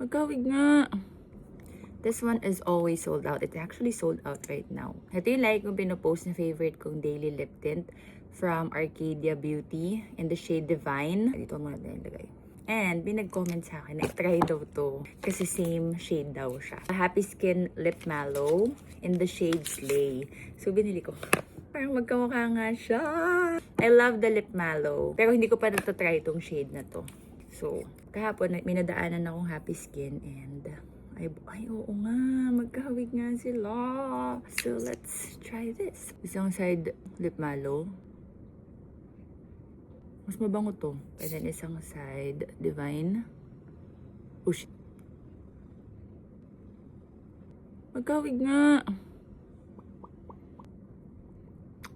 Magkawig nga. This one is always sold out. It's actually sold out right now. Ito yung like kong pinopost na favorite kong daily lip tint from Arcadia Beauty in the shade Divine. Dito muna na ilagay. And may nag-comment sa akin na try daw to kasi same shade daw siya. Happy Skin Lip Mallow in the shade Slay. So binili ko. Parang magkamukha nga siya. I love the lip mallow. Pero hindi ko pa natatry itong shade na to. So, kahapon may nadaanan akong Happy Skin and ay oo nga, magkahawig nga sila. So, let's try this. Isang side lip mallow. Mas mabango to. And then isang side Divine. Oh shit. Magkahawig nga.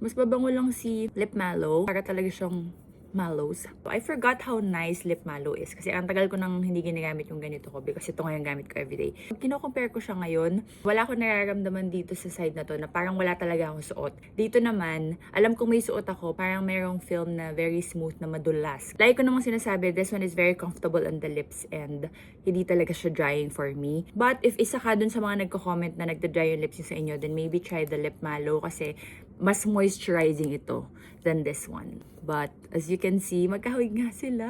Mas mabango lang si lip mallow. Para talaga siyang mallows. I forgot how nice lip mallow is. Kasi ang tagal ko nang hindi ginagamit yung ganito ko because ito ngayon gamit ko everyday. Pag kino-compare ko siya ngayon, wala ko nararamdaman dito sa side na to na parang wala talaga akong suot. Dito naman, alam kong may suot ako, parang mayroong film na very smooth na madulas. Like ko namang sinasabi, this one is very comfortable on the lips and hindi talaga siya drying for me. But if isa ka dun sa mga nagko-comment na nagda-dry yung lips niyo sa inyo, then maybe try the lip mallow kasi mas moisturizing ito than this one. But as you can see, magkahawig nga sila.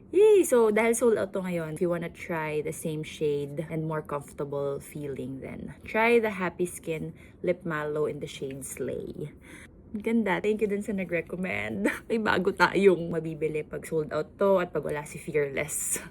Yay! So, dahil sold out to ngayon, if you wanna try the same shade and more comfortable feeling, then try the Happy Skin Lip Mallow in the shade Slay. Ganda. Thank you dun sa nag-recommend. May bago tayong mabibili pag sold out to at pag wala si Fearless.